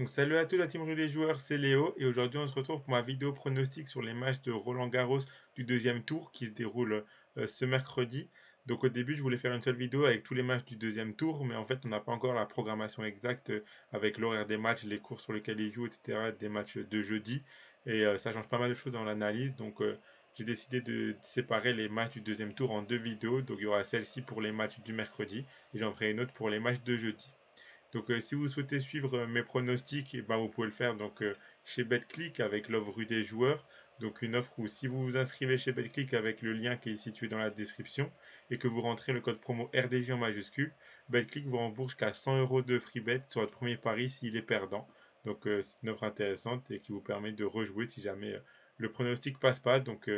Donc salut à tous la team rue des joueurs, c'est Léo et aujourd'hui on se retrouve pour ma vidéo pronostic sur les matchs de Roland Garros du deuxième tour qui se déroule ce mercredi. Donc au début je voulais faire une seule vidéo avec tous les matchs du deuxième tour, mais en fait on n'a pas encore la programmation exacte avec l'horaire des matchs, les cours sur lesquels ils jouent, etc. des matchs de jeudi et ça change pas mal de choses dans l'analyse. Donc j'ai décidé de séparer les matchs du deuxième tour en deux vidéos. Donc il y aura celle-ci pour les matchs du mercredi et j'en ferai une autre pour les matchs de jeudi. Donc, si vous souhaitez suivre mes pronostics, eh ben, vous pouvez le faire chez BetClick avec l'offre rue des joueurs. Donc, une offre où si vous vous inscrivez chez BetClick avec le lien qui est situé dans la description et que vous rentrez le code promo RDJ en majuscule, BetClick vous rembourse jusqu'à 100 euros de free bet sur votre premier pari s'il est perdant. Donc, c'est une offre intéressante et qui vous permet de rejouer si jamais le pronostic passe pas. Donc,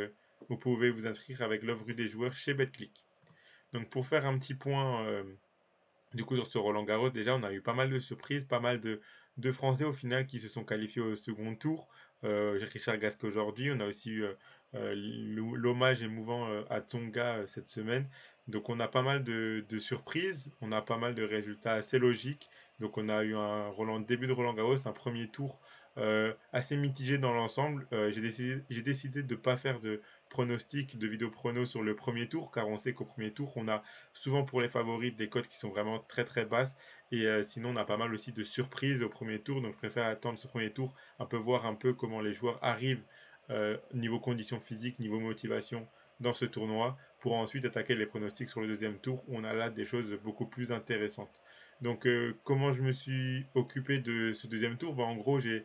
vous pouvez vous inscrire avec l'offre rue des joueurs chez BetClick. Donc, pour faire un petit point. Du coup, sur ce Roland Garros, déjà, on a eu pas mal de surprises, pas mal de Français au final qui se sont qualifiés au second tour. Richard Gasquet aujourd'hui, on a aussi eu l'hommage émouvant à Tsonga cette semaine. Donc, on a pas mal de surprises, on a pas mal de résultats assez logiques. Donc, on a eu début de Roland Garros, un premier tour assez mitigé dans l'ensemble. J'ai décidé de ne pas faire de pronostic, de vidéo prono sur le premier tour, car on sait qu'au premier tour, on a souvent pour les favoris des cotes qui sont vraiment très très basses. Et sinon, on a pas mal aussi de surprises au premier tour. Donc, je préfère attendre ce premier tour, un peu voir un peu comment les joueurs arrivent niveau conditions physiques, niveau motivation dans ce tournoi, pour ensuite attaquer les pronostics sur le deuxième tour où on a là des choses beaucoup plus intéressantes. Donc, comment je me suis occupé de ce deuxième tour? En gros, j'ai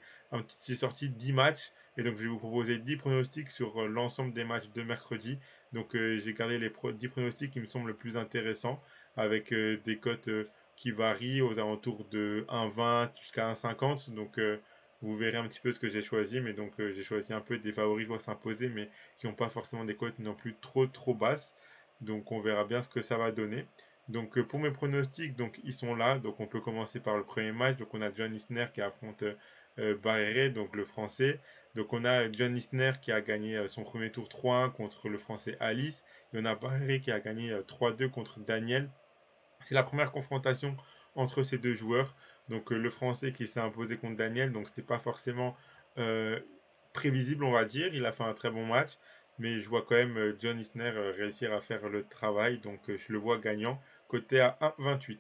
sorti 10 matchs et donc je vais vous proposer 10 pronostics sur l'ensemble des matchs de mercredi. Donc j'ai gardé les 10 pronostics qui me semblent le plus intéressants avec des cotes qui varient aux alentours de 1,20 jusqu'à 1,50. Donc vous verrez un petit peu ce que j'ai choisi. Mais donc j'ai choisi un peu des favoris qui vont s'imposer mais qui n'ont pas forcément des cotes non plus trop basses. Donc on verra bien ce que ça va donner. Donc pour mes pronostics, donc ils sont là. Donc on peut commencer par le premier match. Donc on a John Isner qui affronte Barrere, donc le français. Donc on a John Isner qui a gagné son premier tour 3-1 contre le français Alice. Et on a Barrere qui a gagné 3-2 contre Daniel. C'est la première confrontation entre ces deux joueurs. Donc le français qui s'est imposé contre Daniel, donc c'était pas forcément euh, prévisible, on va dire. Il a fait un très bon match, mais je vois quand même John Isner réussir à faire le travail, donc je le vois gagnant, côté à 1,28.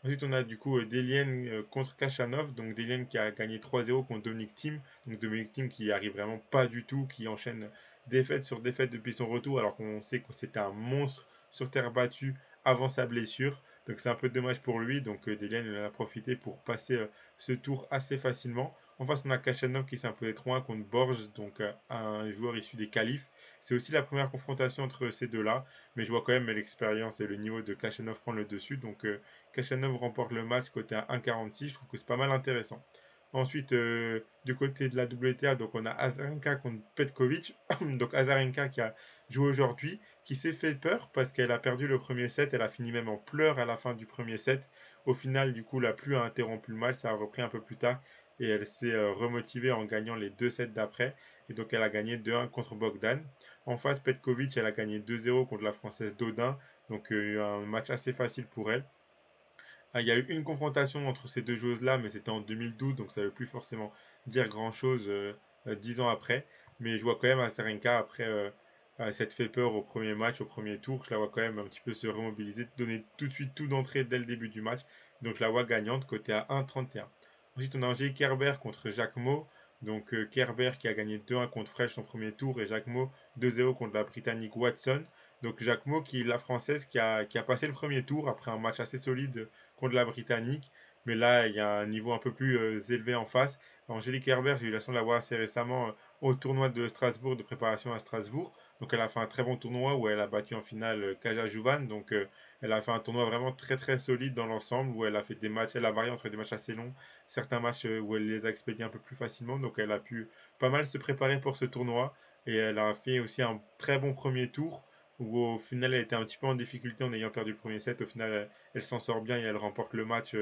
Ensuite, on a du coup Delienne contre Kachanov, donc Delienne qui a gagné 3-0 contre Dominic Thiem, donc Dominic Thiem qui arrive vraiment pas du tout, qui enchaîne défaite sur défaite depuis son retour, alors qu'on sait que c'était un monstre sur terre battue avant sa blessure. Donc c'est un peu dommage pour lui. Donc Delian il en a profité pour passer ce tour assez facilement. En face, on a Kachanov qui s'est imposé 3-1 contre Borges, donc un joueur issu des qualifs. C'est aussi la première confrontation entre ces deux-là, mais je vois quand même l'expérience et le niveau de Kachanov prendre le dessus. Donc Kachanov remporte le match côté à 1,46. Je trouve que c'est pas mal intéressant. Ensuite, du côté de la WTA, donc on a Azarenka contre Petkovic. Donc Azarenka qui a joué aujourd'hui, qui s'est fait peur parce qu'elle a perdu le premier set. Elle a fini même en pleurs à la fin du premier set. Au final, du coup, la pluie a interrompu le match. Ça a repris un peu plus tard et elle s'est remotivée en gagnant les deux sets d'après. Et donc, elle a gagné 2-1 contre Bogdan. En face, Petkovic, elle a gagné 2-0 contre la française Dodin. Donc, un match assez facile pour elle. Il y a eu une confrontation entre ces deux joueuses-là, mais c'était en 2012, donc ça ne veut plus forcément dire grand-chose 10 ans après. Mais je vois quand même Azarenka, après s'être fait peur au premier match, au premier tour, je la vois quand même un petit peu se remobiliser, donner tout de suite tout d'entrée dès le début du match. Donc je la vois gagnante, côté à 1,31. Ensuite, on a Angélique Kerber contre Jacques Mo. Donc Kerber qui a gagné 2-1 contre Fresh son premier tour et Jacques Mo 2-0 contre la Britannique Watson. Donc Jacques Mo, qui est la Française qui a passé le premier tour après un match assez solide contre la Britannique. Mais là, il y a un niveau un peu plus élevé en face. Angélique Herbert, j'ai eu la chance de la voir assez récemment au tournoi de Strasbourg, de préparation à Strasbourg. Donc elle a fait un très bon tournoi où elle a battu en finale Kaja Juvan. Donc elle a fait un tournoi vraiment très très solide dans l'ensemble où elle a fait des matchs, elle a varié entre des matchs assez longs, certains matchs où elle les a expédiés un peu plus facilement. Donc elle a pu pas mal se préparer pour ce tournoi et elle a fait aussi un très bon premier tour où au final elle était un petit peu en difficulté en ayant perdu le premier set. Au final, elle s'en sort bien et elle remporte le match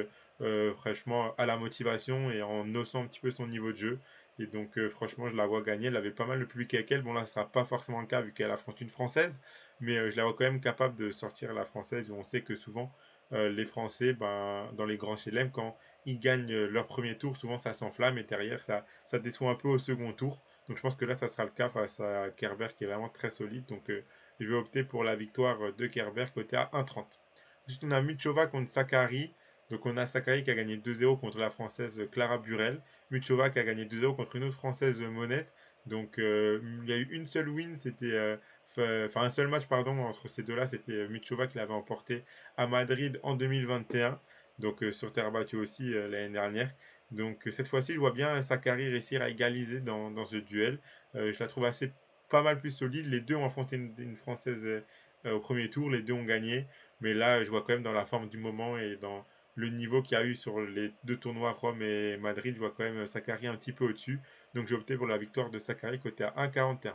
franchement à la motivation et en haussant un petit peu son niveau de jeu. Et donc franchement, je la vois gagner. Elle avait pas mal de public avec elle. Bon là, ce sera pas forcément le cas vu qu'elle affronte une Française, mais je la vois quand même capable de sortir la Française. Où on sait que souvent les Français, ben, dans les grands chelem, quand ils gagnent leur premier tour, souvent ça s'enflamme et derrière ça déçoit un peu au second tour. Donc je pense que là ça sera le cas face à Kerber qui est vraiment très solide. Donc je vais opter pour la victoire de Kerber côté à 1,30. Ensuite on a Muchova contre Sakari. Donc on a Sakari qui a gagné 2-0 contre la française Clara Burel. Muchova qui a gagné 2-0 contre une autre française Monette. Donc il y a eu une seule win, c'était enfin un seul match pardon entre ces deux-là, c'était Muchova qui l'avait emporté à Madrid en 2021, donc sur terre battue aussi l'année dernière. Donc cette fois-ci, je vois bien Sakari réussir à égaliser dans ce duel. Je la trouve assez pas mal plus solide. Les deux ont affronté une française au premier tour, les deux ont gagné, mais là je vois quand même dans la forme du moment et dans le niveau qu'il y a eu sur les deux tournois Rome et Madrid, je vois quand même Sakari un petit peu au-dessus. Donc j'ai opté pour la victoire de Sakari côté à 1,41.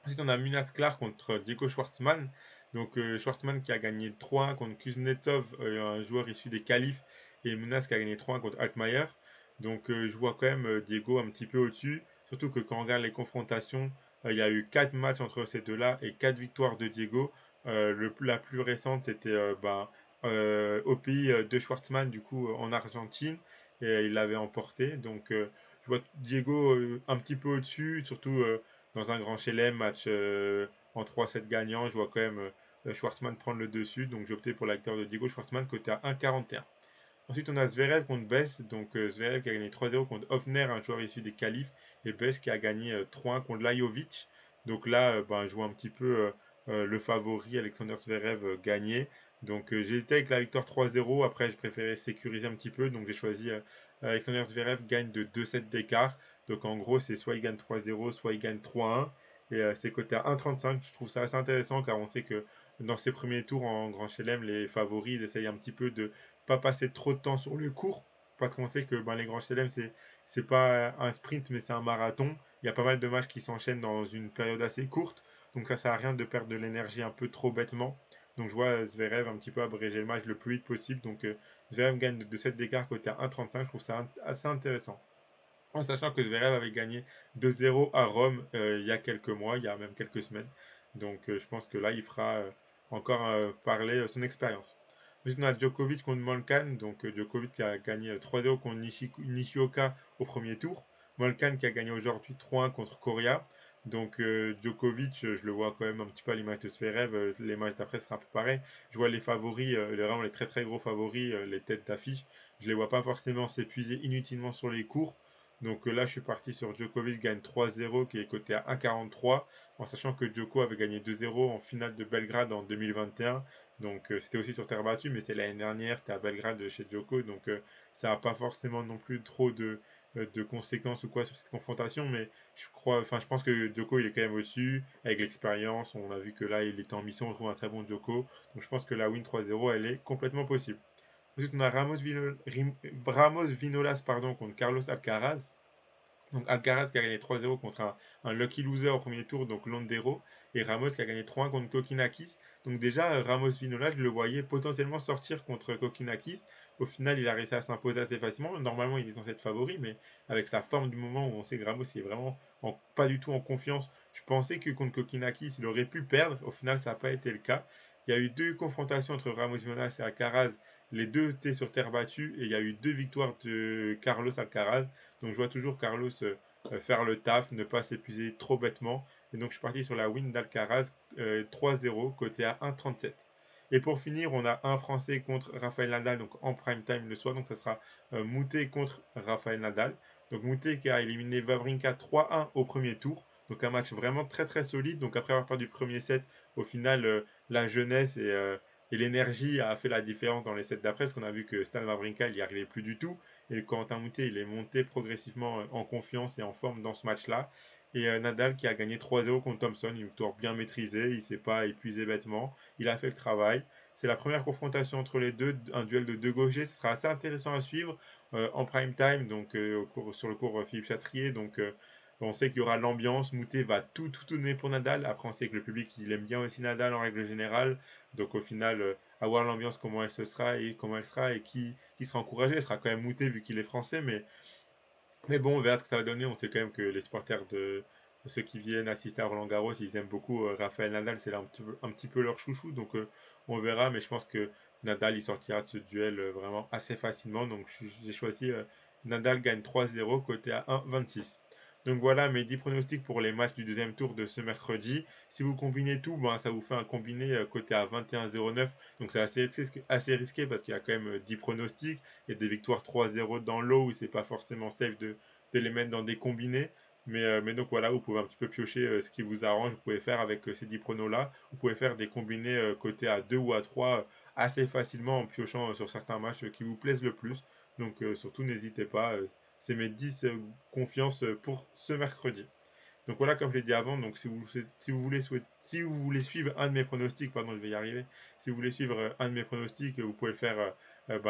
Ensuite, on a Munat Clark contre Diego Schwartzmann. Donc, Schwartzmann qui a gagné 3-1 contre Kuznetsov, un joueur issu des qualifs, et Munat qui a gagné 3-1 contre Altmaier. Donc, je vois quand même Diego un petit peu au-dessus. Surtout que quand on regarde les confrontations, il y a eu 4 matchs entre ces deux-là et 4 victoires de Diego. La plus récente, c'était au pays de Schwartzmann, du coup, en Argentine. Et il l'avait emporté. Donc, je vois Diego un petit peu au-dessus, surtout dans un grand chelem, match en 3-7 gagnant, je vois quand même Schwartzmann prendre le dessus, donc j'ai opté pour la victoire de Diego Schwartzmann côté à 1,41. Ensuite, on a Zverev contre Bess, donc Zverev qui a gagné 3-0 contre Hofner, un joueur issu des qualifs, et Bess qui a gagné 3-1 contre Lajovic. Donc là, ben, je vois un petit peu le favori Alexander Zverev gagner. Donc j'ai été avec la victoire 3-0, après je préférais sécuriser un petit peu, donc j'ai choisi Alexander Zverev gagne de 2-7 d'écart. Donc en gros, c'est soit il gagne 3-0, soit il gagne 3-1. Et c'est coté à 1,35. Je trouve ça assez intéressant car on sait que dans ces premiers tours en Grand Chelem, les favoris ils essayent un petit peu de pas passer trop de temps sur le court parce qu'on sait que ben, les Grands Chelem, c'est pas un sprint mais c'est un marathon. Il y a pas mal de matchs qui s'enchaînent dans une période assez courte. Donc ça sert à rien de perdre de l'énergie un peu trop bêtement. Donc je vois Zverev un petit peu abréger le match le plus vite possible. Donc Zverev gagne de 7 d'écart côté à 1,35. Je trouve ça assez intéressant. En sachant que Zverev avait gagné 2-0 à Rome il y a quelques mois, il y a même quelques semaines. Donc je pense que là, il fera encore parler son expérience. Ensuite, on a Djokovic contre Molkan. Donc Djokovic qui a gagné 3-0 contre Nishioka au premier tour. Molkan qui a gagné aujourd'hui 3-1 contre Coria. Donc Djokovic, je le vois quand même un petit peu à l'image de Zverev. Les matchs d'après sera un peu pareil. Je vois les favoris, vraiment les très très gros favoris, les têtes d'affiche. Je les vois pas forcément s'épuiser inutilement sur les cours. Donc là, je suis parti sur Djokovic gagne 3-0 qui est coté à 1,43 en sachant que Djoko avait gagné 2-0 en finale de Belgrade en 2021. Donc c'était aussi sur terre battue, mais c'était l'année dernière, c'était à Belgrade chez Djoko. Donc ça n'a pas forcément non plus trop de conséquences ou quoi sur cette confrontation. Mais je pense que Djoko il est quand même au-dessus avec l'expérience. On a vu que là, il était en mission, on trouve un très bon Djoko. Donc je pense que la win 3-0, elle est complètement possible. Ensuite, on a Ramos Vinolas pardon, contre Carlos Alcaraz. Donc Alcaraz qui a gagné 3-0 contre un lucky loser au premier tour, donc Londero, et Ramos qui a gagné 3-1 contre Kokinakis. Donc déjà, Ramos Vinola, je le voyais potentiellement sortir contre Kokinakis. Au final, il a réussi à s'imposer assez facilement. Normalement, il est censé être favori, mais avec sa forme du moment où on sait que Ramos est vraiment pas du tout en confiance, je pensais que contre Kokinakis, il aurait pu perdre. Au final, ça n'a pas été le cas. Il y a eu deux confrontations entre Ramos Vinolas et Alcaraz. Les deux étaient sur terre battue et il y a eu deux victoires de Carlos Alcaraz. Donc je vois toujours Carlos faire le taf, ne pas s'épuiser trop bêtement. Et donc je suis parti sur la win d'Alcaraz 3-0, côté à 1,37. Et pour finir, on a un Français contre Rafael Nadal, donc en prime time le soir. Donc ça sera Moutet contre Rafael Nadal. Donc Moutet qui a éliminé Wawrinka 3-1 au premier tour. Donc un match vraiment très très solide. Donc après avoir perdu le premier set, au final, la jeunesse et l'énergie a fait la différence dans les sets d'après. Parce qu'on a vu que Stan Wawrinka, il n'y arrivait plus du tout. Et Corentin Moutet, il est monté progressivement en confiance et en forme dans ce match-là. Et Nadal qui a gagné 3-0 contre Thompson, une victoire bien maîtrisée, il ne s'est pas épuisé bêtement, il a fait le travail. C'est la première confrontation entre les deux, un duel de deux gauchers, ce sera assez intéressant à suivre en prime time, donc sur le cours Philippe Chatrier. Donc on sait qu'il y aura l'ambiance, Moutet va tout donner pour Nadal. Après on sait que le public il aime bien aussi Nadal en règle générale, donc au final à voir l'ambiance comment elle se sera et comment elle sera et qui sera encouragé, elle sera quand même Moutet vu qu'il est français, mais bon, on verra ce que ça va donner. On sait quand même que les supporters de ceux qui viennent assister à Roland Garros, ils aiment beaucoup Rafael Nadal, c'est un petit peu leur chouchou. Donc on verra, mais je pense que Nadal il sortira de ce duel vraiment assez facilement. Donc j'ai choisi Nadal gagne 3-0 côté à 1,26. Donc voilà mes 10 pronostics pour les matchs du deuxième tour de ce mercredi. Si vous combinez tout, ben, ça vous fait un combiné côté à 21,09. Donc c'est assez risqué parce qu'il y a quand même 10 pronostics. Il y a des victoires 3-0 dans l'eau où c'est pas forcément safe de les mettre dans des combinés. Mais donc voilà, vous pouvez un petit peu piocher ce qui vous arrange. Vous pouvez faire avec ces 10 pronos-là. Vous pouvez faire des combinés côté à 2 ou à 3 assez facilement en piochant sur certains matchs qui vous plaisent le plus. Donc surtout n'hésitez pas. C'est mes 10 confiances pour ce mercredi. Donc voilà, comme je l'ai dit avant, donc si vous voulez suivre un de mes pronostics, pardon, je vais y arriver. Si vous voulez suivre un de mes pronostics, vous pouvez le faire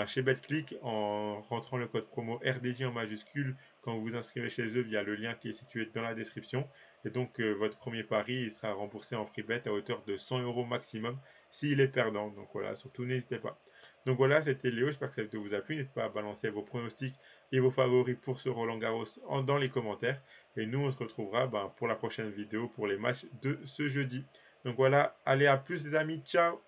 chez BetClick en rentrant le code promo RDJ en majuscule quand vous vous inscrivez chez eux via le lien qui est situé dans la description. Et donc votre premier pari il sera remboursé en free bet à hauteur de 100 euros maximum s'il est perdant. Donc voilà, surtout n'hésitez pas. Donc voilà, c'était Léo, j'espère que ça vous a plu. N'hésitez pas à balancer vos pronostics et vos favoris pour ce Roland Garros dans les commentaires. Et nous, on se retrouvera pour la prochaine vidéo pour les matchs de ce jeudi. Donc voilà, allez à plus les amis, ciao!